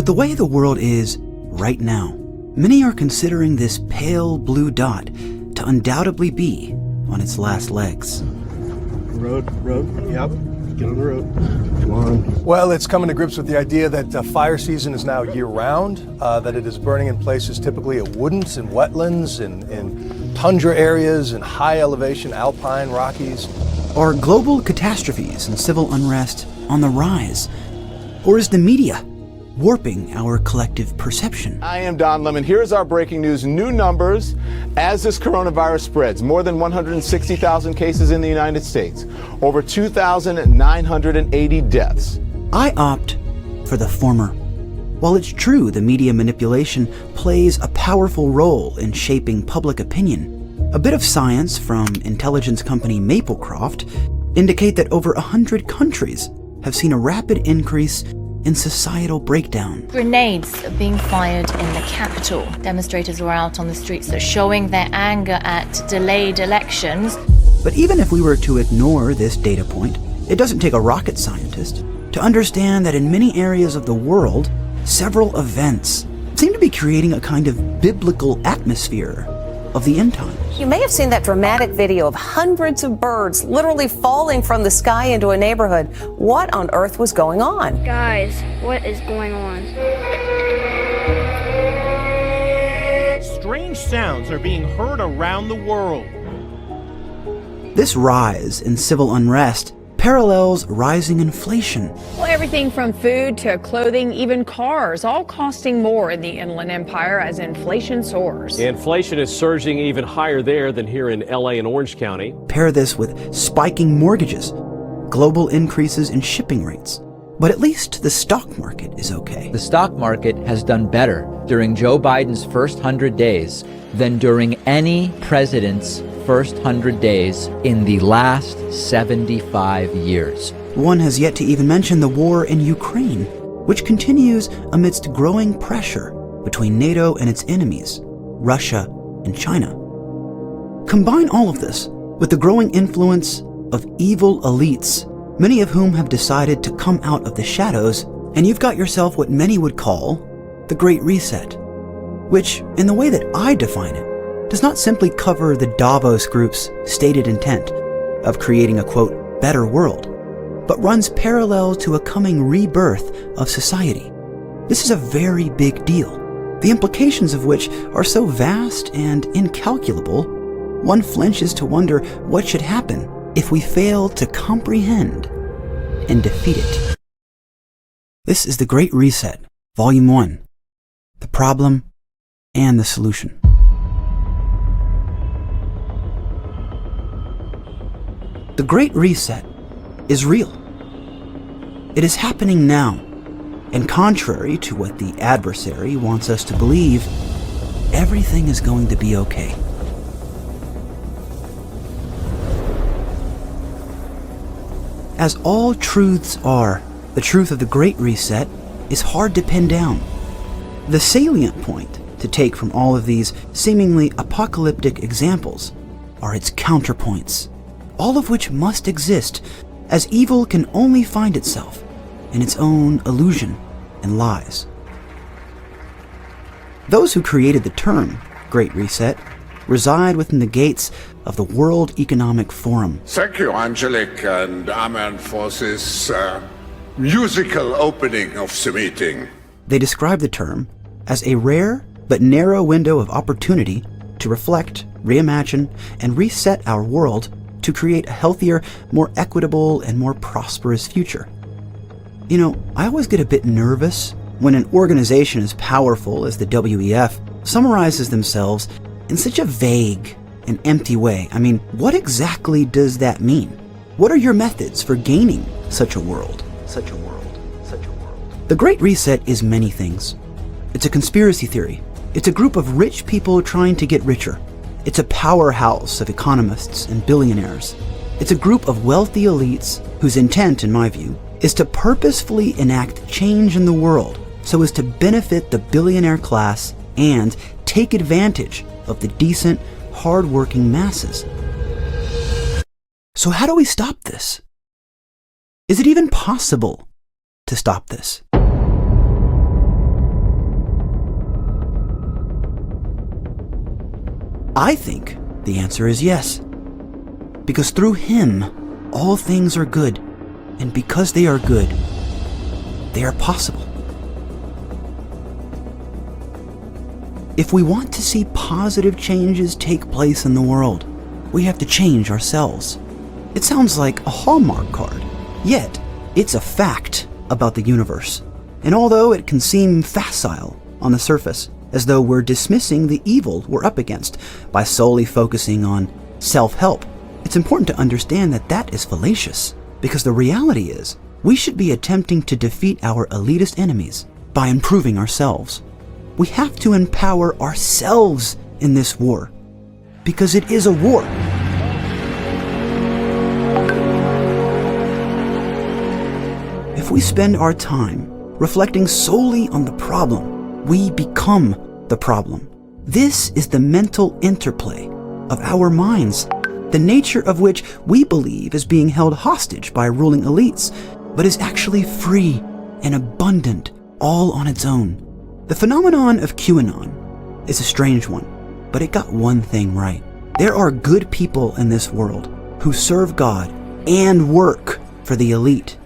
With the way the world is right now, many are considering this pale blue dot to undoubtedly be on its last legs. Road, yep. Get on the road. Come on. Well, it's coming to grips with the idea that fire season is now year-round, that it is burning in places typically it wouldn't, in wetlands, in tundra areas, in high-elevation alpine Rockies. Are global catastrophes and civil unrest on the rise? Or is the media warping our collective perception? I am Don Lemon. Here's our breaking news. New numbers as this coronavirus spreads. More than 160,000 cases in the United States. Over 2,980 deaths. I opt for the former. While it's true the media manipulation plays a powerful role in shaping public opinion, a bit of science from intelligence company Maplecroft indicate that over 100 countries have seen a rapid increase in societal breakdown. Grenades are being fired in the capital. Demonstrators were out on the streets showing their anger at delayed elections. But even if we were to ignore this data point, it doesn't take a rocket scientist to understand that in many areas of the world, several events seem to be creating a kind of biblical atmosphere of the end times. You may have seen that dramatic video of hundreds of birds literally falling from the sky into a neighborhood. What on earth was going on? Guys, what is going on? Strange sounds are being heard around the world. This rise in civil unrest parallels rising inflation. Well, everything from food to clothing, even cars, all costing more in the Inland Empire as inflation soars. Inflation is surging even higher there than here in LA and Orange County. Pair this with spiking mortgages, global increases in shipping rates. But at least the stock market is okay. The stock market has done better during Joe Biden's first 100 days than during any president's first 100 days in the last 75 years. One has yet to even mention the war in Ukraine, which continues amidst growing pressure between NATO and its enemies, Russia and China. Combine all of this with the growing influence of evil elites, many of whom have decided to come out of the shadows, and you've got yourself what many would call the Great Reset, which, in the way that I define it, does not simply cover the Davos Group's stated intent of creating a, quote, better world, but runs parallel to a coming rebirth of society. This is a very big deal, the implications of which are so vast and incalculable, one flinches to wonder what should happen if we fail to comprehend and defeat it. This is The Great Reset, Volume 1, The Problem and the Solution. The Great Reset is real. It is happening now, and contrary to what the adversary wants us to believe, everything is going to be okay. As all truths are, the truth of the Great Reset is hard to pin down. The salient point to take from all of these seemingly apocalyptic examples are its counterpoints, all of which must exist, as evil can only find itself in its own illusion and lies. Those who created the term Great Reset reside within the gates of the World Economic Forum. Thank you, Angelique and Amen, for this musical opening of the meeting. They describe the term as a rare but narrow window of opportunity to reflect, reimagine, and reset our world to create a healthier, more equitable, and more prosperous future. You know, I always get a bit nervous when an organization as powerful as the WEF summarizes themselves in such a vague and empty way. I mean, what exactly does that mean? What are your methods for gaining such a world? Such a world. Such a world. The Great Reset is many things. It's a conspiracy theory. It's a group of rich people trying to get richer. It's a powerhouse of economists and billionaires. It's a group of wealthy elites whose intent, in my view, is to purposefully enact change in the world so as to benefit the billionaire class and take advantage of the decent, hard-working masses. So how do we stop this? Is it even possible to stop this? I think the answer is yes. Because through him, all things are good, and because they are good, they are possible. If we want to see positive changes take place in the world, we have to change ourselves. It sounds like a Hallmark card, yet it's a fact about the universe. And although it can seem facile on the surface, as though we're dismissing the evil we're up against by solely focusing on self-help, it's important to understand that that is fallacious, because the reality is we should be attempting to defeat our elitist enemies by improving ourselves. We have to empower ourselves in this war, because it is a war. If we spend our time reflecting solely on the problem, we become the problem. This is the mental interplay of our minds, the nature of which we believe is being held hostage by ruling elites, but is actually free and abundant all on its own. The phenomenon of QAnon is a strange one, but it got one thing right. There are good people in this world who serve God and work for the elite.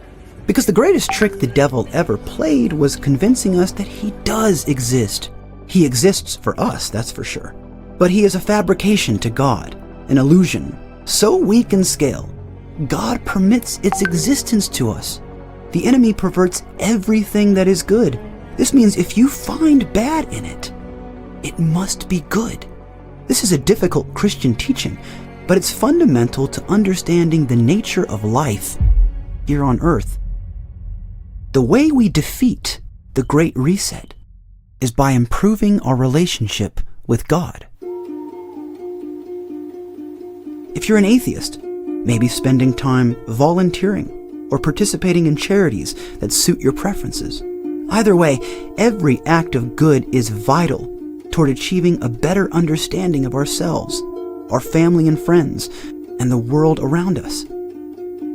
Because the greatest trick the devil ever played was convincing us that he does exist. He exists for us, that's for sure. But he is a fabrication to God, an illusion so weak in scale, God permits its existence to us. The enemy perverts everything that is good. This means if you find bad in it, it must be good. This is a difficult Christian teaching, but it's fundamental to understanding the nature of life here on earth. The way we defeat the Great Reset is by improving our relationship with God. If you're an atheist, maybe spending time volunteering or participating in charities that suit your preferences. Either way, every act of good is vital toward achieving a better understanding of ourselves, our family and friends, and the world around us.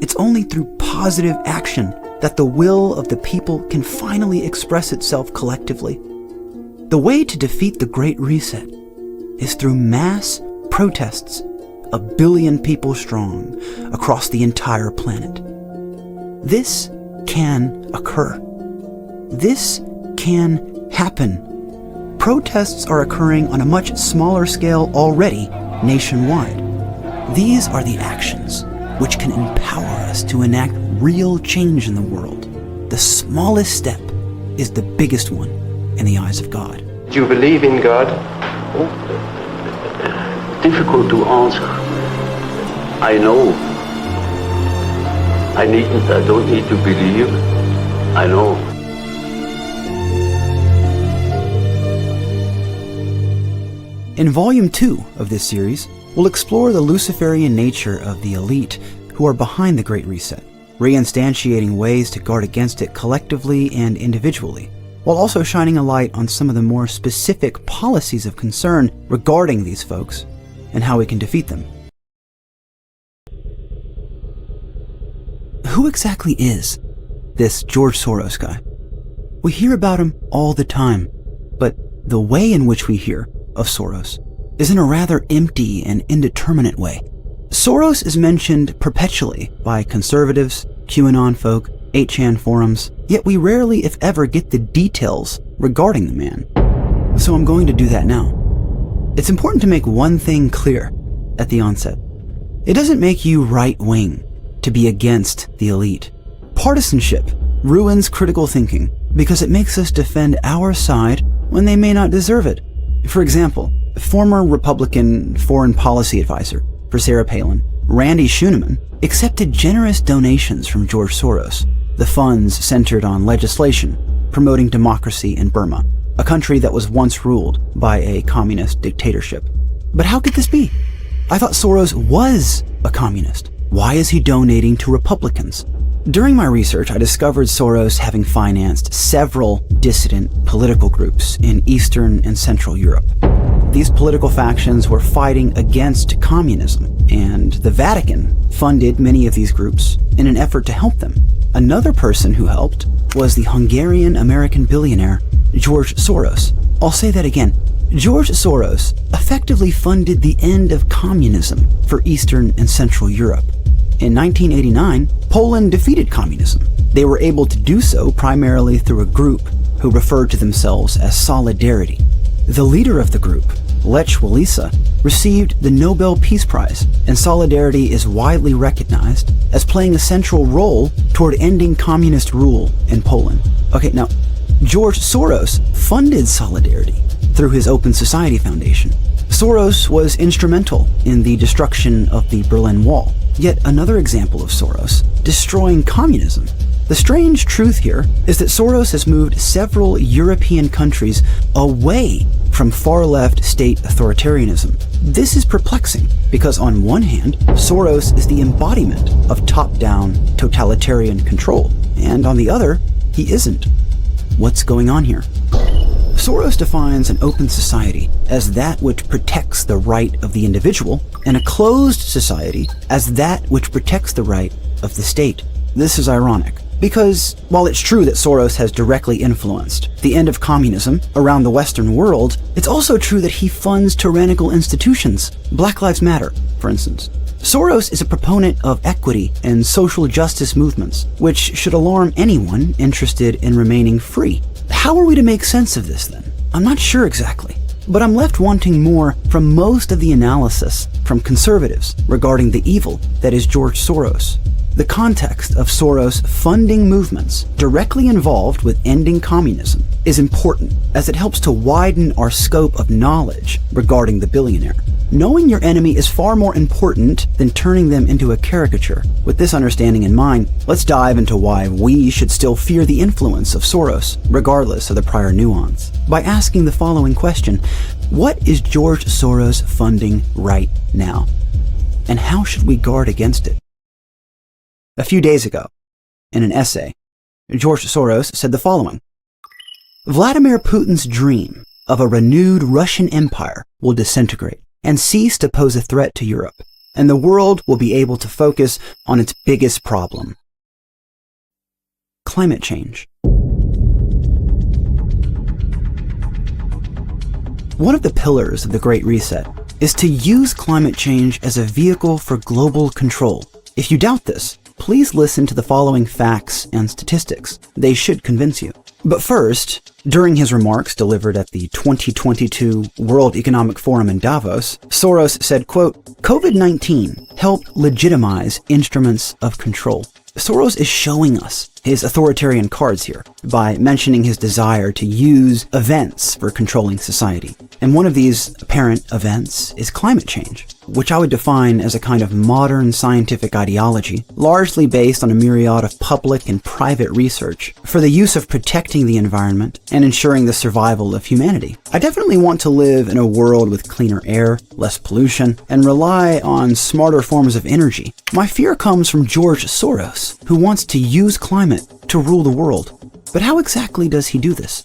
It's only through positive action that the will of the people can finally express itself collectively. The way to defeat the Great Reset is through mass protests, 1 billion people strong, across the entire planet. This can occur. This can happen. Protests are occurring on a much smaller scale already nationwide. These are the actions which can empower us to enact real change in the world. The smallest step is the biggest one in the eyes of God. Do you believe in God? Oh, difficult to answer. I know. I don't need to believe. I know. In Volume 2 of this series, we'll explore the Luciferian nature of the elite who are behind the Great Reset, reinstantiating ways to guard against it collectively and individually, while also shining a light on some of the more specific policies of concern regarding these folks and how we can defeat them. Who exactly is this George Soros guy? We hear about him all the time, but the way in which we hear of Soros is in a rather empty and indeterminate way. Soros is mentioned perpetually by conservatives, QAnon folk, 8chan forums, yet we rarely, if ever, get the details regarding the man. So I'm going to do that now. It's important to make one thing clear at the onset. It doesn't make you right-wing to be against the elite. Partisanship ruins critical thinking because it makes us defend our side when they may not deserve it. For example, former Republican foreign policy advisor for Sarah Palin, Randy Schooneman, accepted generous donations from George Soros. The funds centered on legislation promoting democracy in Burma, a country that was once ruled by a communist dictatorship. But how could this be? I thought Soros was a communist. Why is he donating to Republicans? During my research, I discovered Soros having financed several dissident political groups in Eastern and Central Europe. These political factions were fighting against communism, and the Vatican funded many of these groups in an effort to help them. Another person who helped was the Hungarian-American billionaire George Soros. I'll say that again. George Soros effectively funded the end of communism for Eastern and Central Europe. In 1989, Poland defeated communism. They were able to do so primarily through a group who referred to themselves as Solidarity. The leader of the group, Lech Walesa, received the Nobel Peace Prize, and Solidarity is widely recognized as playing a central role toward ending communist rule in Poland. Okay, now, George Soros funded Solidarity through his Open Society Foundation. Soros was instrumental in the destruction of the Berlin Wall. Yet another example of Soros destroying communism. The strange truth here is that Soros has moved several European countries away from far-left state authoritarianism. This is perplexing because on one hand, Soros is the embodiment of top-down totalitarian control, and on the other, he isn't. What's going on here? Soros defines an open society as that which protects the right of the individual, and a closed society as that which protects the right of the state. This is ironic, because while it's true that Soros has directly influenced the end of communism around the Western world, it's also true that he funds tyrannical institutions, Black Lives Matter, for instance. Soros is a proponent of equity and social justice movements, which should alarm anyone interested in remaining free. How are we to make sense of this then? I'm not sure exactly, but I'm left wanting more from most of the analysis from conservatives regarding the evil that is George Soros. The context of Soros funding movements directly involved with ending communism is important, as it helps to widen our scope of knowledge regarding the billionaire. Knowing your enemy is far more important than turning them into a caricature. With this understanding in mind, let's dive into why we should still fear the influence of Soros, regardless of the prior nuance, by asking the following question: what is George Soros funding right now? And how should we guard against it? A few days ago, in an essay, George Soros said the following: Vladimir Putin's dream of a renewed Russian empire will disintegrate and cease to pose a threat to Europe, and the world will be able to focus on its biggest problem: climate change. One of the pillars of the Great Reset is to use climate change as a vehicle for global control. If you doubt this, please listen to the following facts and statistics. They should convince you. But first, during his remarks delivered at the 2022 World Economic Forum in Davos, Soros said, quote, "COVID-19 helped legitimize instruments of control." Soros is showing us his authoritarian cards here by mentioning his desire to use events for controlling society. And one of these apparent events is climate change, which I would define as a kind of modern scientific ideology, largely based on a myriad of public and private research for the use of protecting the environment and ensuring the survival of humanity. I definitely want to live in a world with cleaner air, less pollution, and rely on smarter forms of energy. My fear comes from George Soros, who wants to use climate to rule the world. But how exactly does he do this?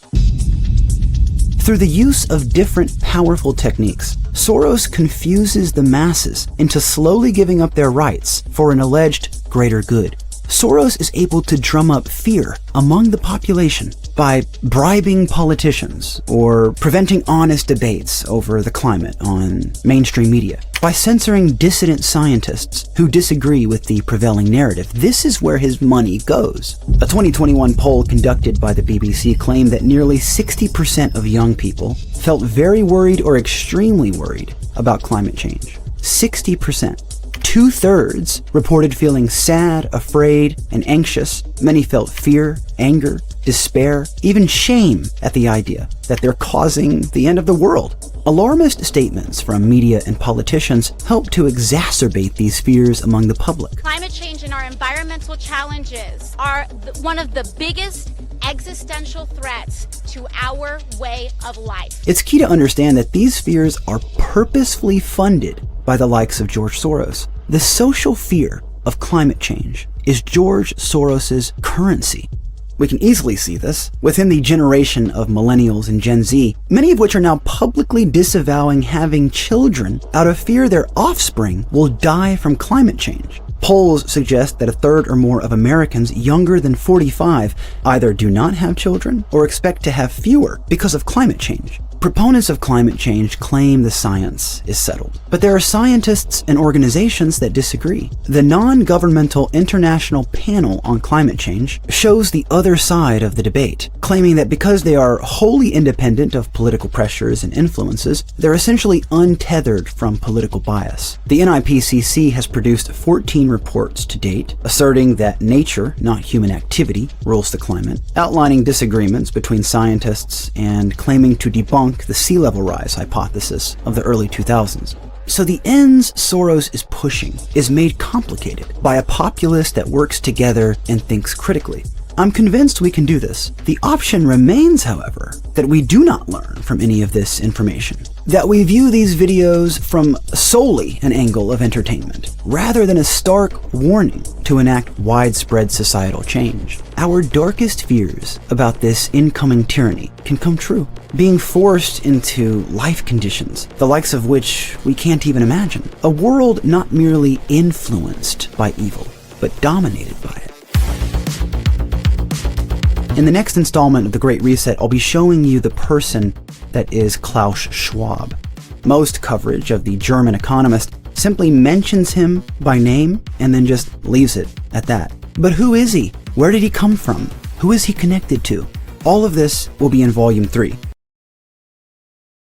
Through the use of different powerful techniques, Soros confuses the masses into slowly giving up their rights for an alleged greater good. Soros is able to drum up fear among the population by bribing politicians or preventing honest debates over the climate on mainstream media, by censoring dissident scientists who disagree with the prevailing narrative. This is where his money goes. A 2021 poll conducted by the BBC claimed that nearly 60% of young people felt very worried or extremely worried about climate change. 60%. 2/3 reported feeling sad, afraid, and anxious. Many felt fear, anger, despair, even shame at the idea that they're causing the end of the world. Alarmist statements from media and politicians help to exacerbate these fears among the public. Climate change and our environmental challenges are one of the biggest existential threats to our way of life. It's key to understand that these fears are purposefully funded by the likes of George Soros. The social fear of climate change is George Soros's currency. We can easily see this within the generation of millennials and Gen Z, many of which are now publicly disavowing having children out of fear their offspring will die from climate change. Polls suggest that a third or more of Americans younger than 45 either do not have children or expect to have fewer because of climate change. Proponents of climate change claim the science is settled, but there are scientists and organizations that disagree. The non-governmental International Panel on Climate Change shows the other side of the debate, claiming that because they are wholly independent of political pressures and influences, they're essentially untethered from political bias. The NIPCC has produced 14 reports to date, asserting that nature, not human activity, rules the climate, outlining disagreements between scientists and claiming to debunk the sea level rise hypothesis of the early 2000s. So the ends Soros is pushing is made complicated by a populace that works together and thinks critically. I'm convinced we can do this. The option remains, however, that we do not learn from any of this information, that we view these videos from solely an angle of entertainment, rather than a stark warning to enact widespread societal change. Our darkest fears about this incoming tyranny can come true, being forced into life conditions, the likes of which we can't even imagine. A world not merely influenced by evil, but dominated by it. In the next installment of The Great Reset, I'll be showing you the person that is Klaus Schwab. Most coverage of the German economist simply mentions him by name and then just leaves it at that. But who is he? Where did he come from? Who is he connected to? All of this will be in Volume 3.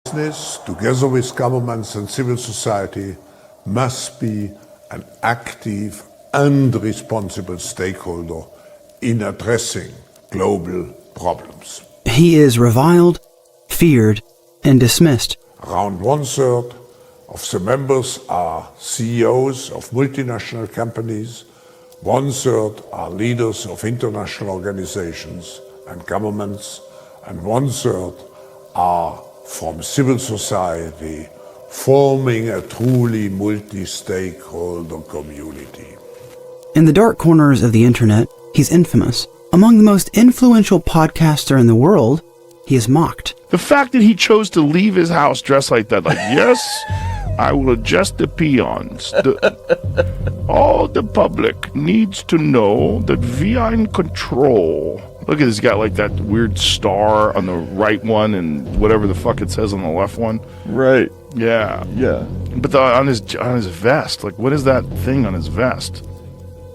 Business, together with governments and civil society, must be an active and responsible stakeholder in addressing global problems. He is reviled, feared, and dismissed. Around 1/3 of the members are CEOs of multinational companies, 1/3 are leaders of international organizations and governments, and 1/3 are from civil society, forming a truly multi-stakeholder community. In the dark corners of the internet, he's infamous. Among the most influential podcaster in the world, he is mocked. The fact that he chose to leave his house dressed like that, like, yes, I will adjust the peons. All the public needs to know that we are in control. Look at this, got like that weird star on the right one and whatever the fuck it says on the left one. Right. Yeah. Yeah. But on his vest, like, what is that thing on his vest?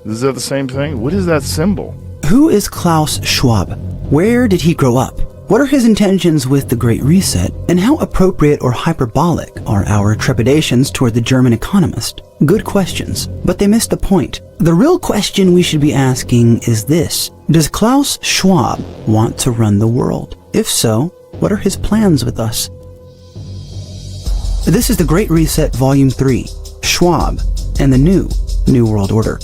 Is that the same thing? What is that symbol? Who is Klaus Schwab? Where did he grow up? What are his intentions with the Great Reset? And how appropriate or hyperbolic are our trepidations toward the German economist? Good questions, but they miss the point. The real question we should be asking is this: does Klaus Schwab want to run the world? If so, what are his plans with us? This is The Great Reset Volume 3, Schwab and the New World Order.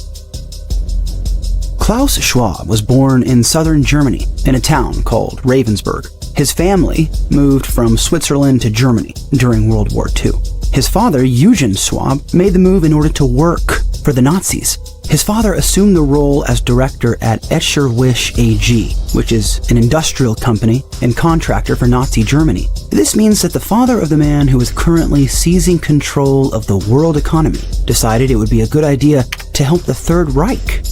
Klaus Schwab was born in southern Germany in a town called Ravensburg. His family moved from Switzerland to Germany during World War II. His father, Eugen Schwab, made the move in order to work for the Nazis. His father assumed the role as director at Escher Wish AG, which is an industrial company and contractor for Nazi Germany. This means that the father of the man who is currently seizing control of the world economy decided it would be a good idea to help the Third Reich.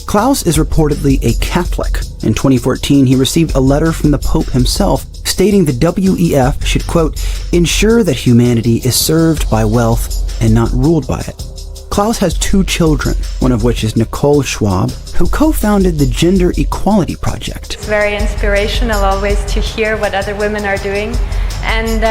Klaus is reportedly a Catholic. In 2014, he received a letter from the Pope himself stating the WEF should, quote, ensure that humanity is served by wealth and not ruled by it. Klaus has 2 children, one of which is Nicole Schwab, who co-founded the Gender Equality Project. It's very inspirational always to hear what other women are doing. And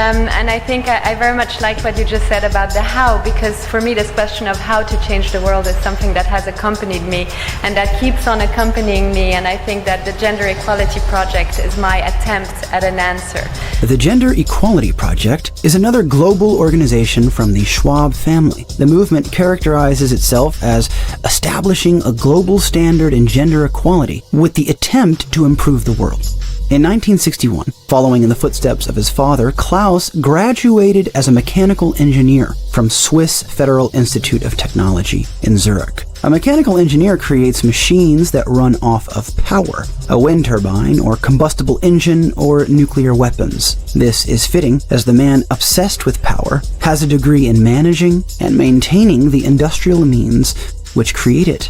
I think I very much like what you just said about the how, because for me this question of how to change the world is something that has accompanied me and that keeps on accompanying me, and I think that the Gender Equality Project is my attempt at an answer. The Gender Equality Project is another global organization from the Schwab family. The movement characterizes itself as establishing a global standard in gender equality with the attempt to improve the world. In 1961, following in the footsteps of his father, Klaus graduated as a mechanical engineer from Swiss Federal Institute of Technology in Zurich. A mechanical engineer creates machines that run off of power, a wind turbine or combustible engine or nuclear weapons. This is fitting, as the man obsessed with power has a degree in managing and maintaining the industrial means which create it.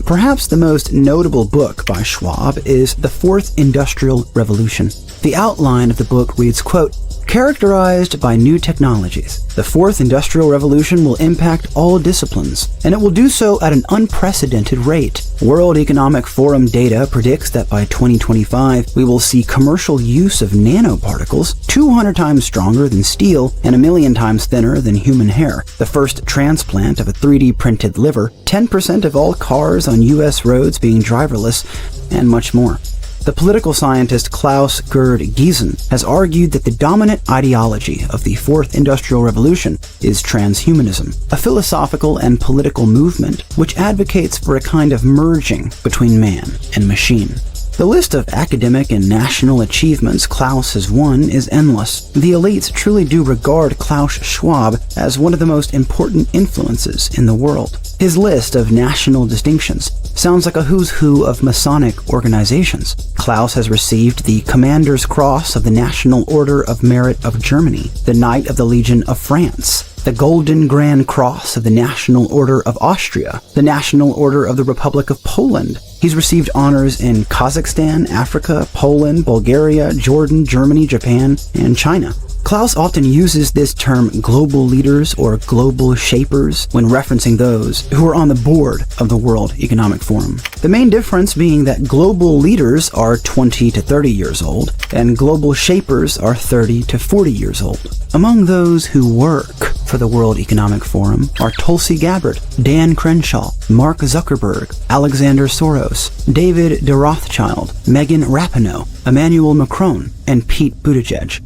Perhaps the most notable book by Schwab is The Fourth Industrial Revolution. The outline of the book reads, quote, "Characterized by new technologies, the Fourth Industrial Revolution will impact all disciplines, and it will do so at an unprecedented rate. World Economic Forum data predicts that by 2025, we will see commercial use of nanoparticles 200 times stronger than steel and 1,000,000 times thinner than human hair, the first transplant of a 3D printed liver, 10% of all cars on U.S. roads being driverless, and much more." The political scientist Klaus Gerd Giesen has argued that the dominant ideology of the Fourth Industrial Revolution is transhumanism, a philosophical and political movement which advocates for a kind of merging between man and machine. The list of academic and national achievements Klaus has won is endless. The elites truly do regard Klaus Schwab as one of the most important influences in the world. His list of national distinctions sounds like a who's who of Masonic organizations. Klaus has received the Commander's Cross of the National Order of Merit of Germany, the Knight of the Legion of France, the Golden Grand Cross of the National Order of Austria, the National Order of the Republic of Poland. He's received honors in Kazakhstan, Africa, Poland, Bulgaria, Jordan, Germany, Japan, and China. Klaus often uses this term global leaders or global shapers when referencing those who are on the board of the World Economic Forum. The main difference being that global leaders are 20 to 30 years old and global shapers are 30 to 40 years old. Among those who work for the World Economic Forum are Tulsi Gabbard, Dan Crenshaw, Mark Zuckerberg, Alexander Soros, David de Rothschild, Megan Rapinoe, Emmanuel Macron, and Pete Buttigieg.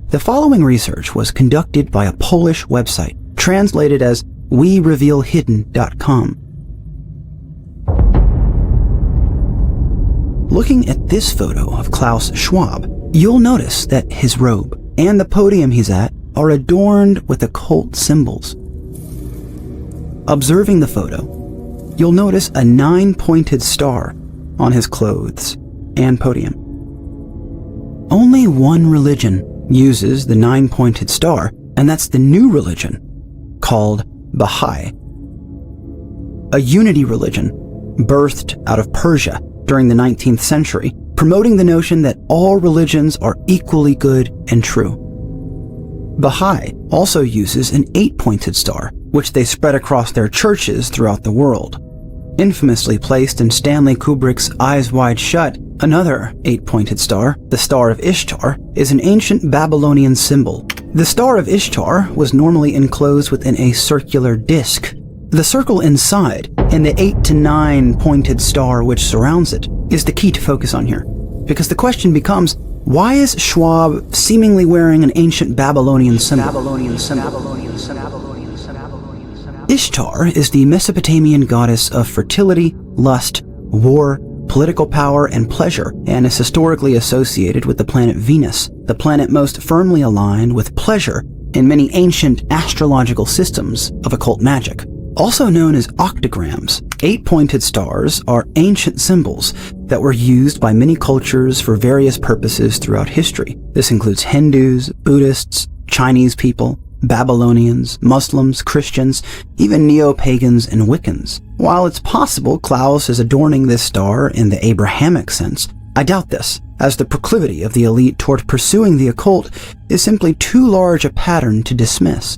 The following research was conducted by a Polish website, translated as werevealhidden.com. Looking at this photo of Klaus Schwab, you'll notice that his robe and the podium he's at are adorned with occult symbols. Observing the photo, you'll notice a 9-pointed star on his clothes and podium. Only one religion uses the 9-pointed star, and that's the new religion called Baha'i. A unity religion birthed out of Persia during the 19th century, promoting the notion that all religions are equally good and true. Baha'i also uses an 8-pointed star, which they spread across their churches throughout the world. Infamously placed in Stanley Kubrick's Eyes Wide Shut, another 8-pointed star, the Star of Ishtar, is an ancient Babylonian symbol. The Star of Ishtar was normally enclosed within a circular disc. The circle inside, and the 8 to 9-pointed star which surrounds it, is the key to focus on here. Because the question becomes, why is Schwab seemingly wearing an ancient Babylonian symbol? Ishtar is the Mesopotamian goddess of fertility, lust, war, political power, and pleasure, and is historically associated with the planet Venus, the planet most firmly aligned with pleasure in many ancient astrological systems of occult magic. Also known as octograms, 8-pointed stars are ancient symbols that were used by many cultures for various purposes throughout history. This includes Hindus, Buddhists, Chinese people, Babylonians, Muslims, Christians, even neo-pagans and Wiccans. While it's possible Klaus is adorning this star in the Abrahamic sense, I doubt this, as the proclivity of the elite toward pursuing the occult is simply too large a pattern to dismiss.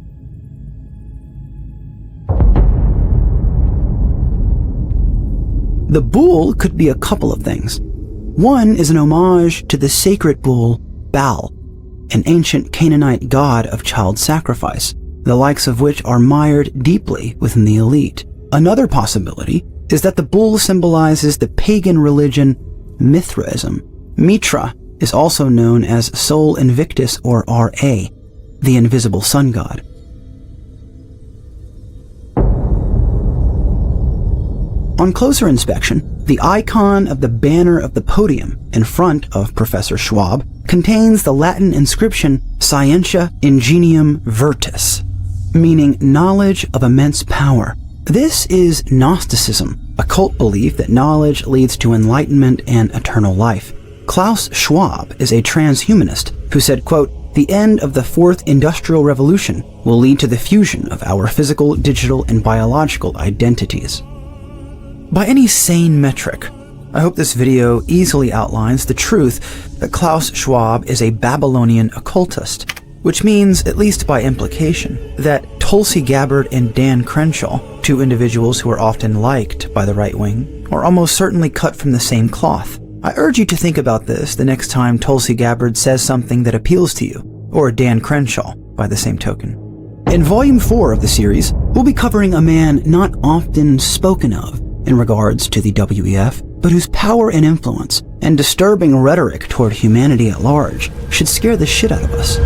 The bull could be a couple of things. One is an homage to the sacred bull Baal, an ancient Canaanite god of child sacrifice, the likes of which are mired deeply within the elite. Another possibility is that the bull symbolizes the pagan religion Mithraism. Mitra is also known as Sol Invictus or Ra, the invisible sun god. On closer inspection, the icon of the banner of the podium in front of Professor Schwab contains the Latin inscription Scientia Ingenium Virtus. meaning knowledge of immense power. This is Gnosticism, a cult belief that knowledge leads to enlightenment and eternal life. Klaus Schwab is a transhumanist who said, quote, "The end of the fourth industrial revolution will lead to the fusion of our physical, digital, and biological identities." By any sane metric, I hope this video easily outlines the truth that Klaus Schwab is a Babylonian occultist, which means, at least by implication, that Tulsi Gabbard and Dan Crenshaw, two individuals who are often liked by the right wing, are almost certainly cut from the same cloth. I urge you to think about this the next time Tulsi Gabbard says something that appeals to you, or Dan Crenshaw by the same token. In Volume 4 of the series, we'll be covering a man not often spoken of in regards to the WEF, but whose power and influence and disturbing rhetoric toward humanity at large should scare the shit out of us.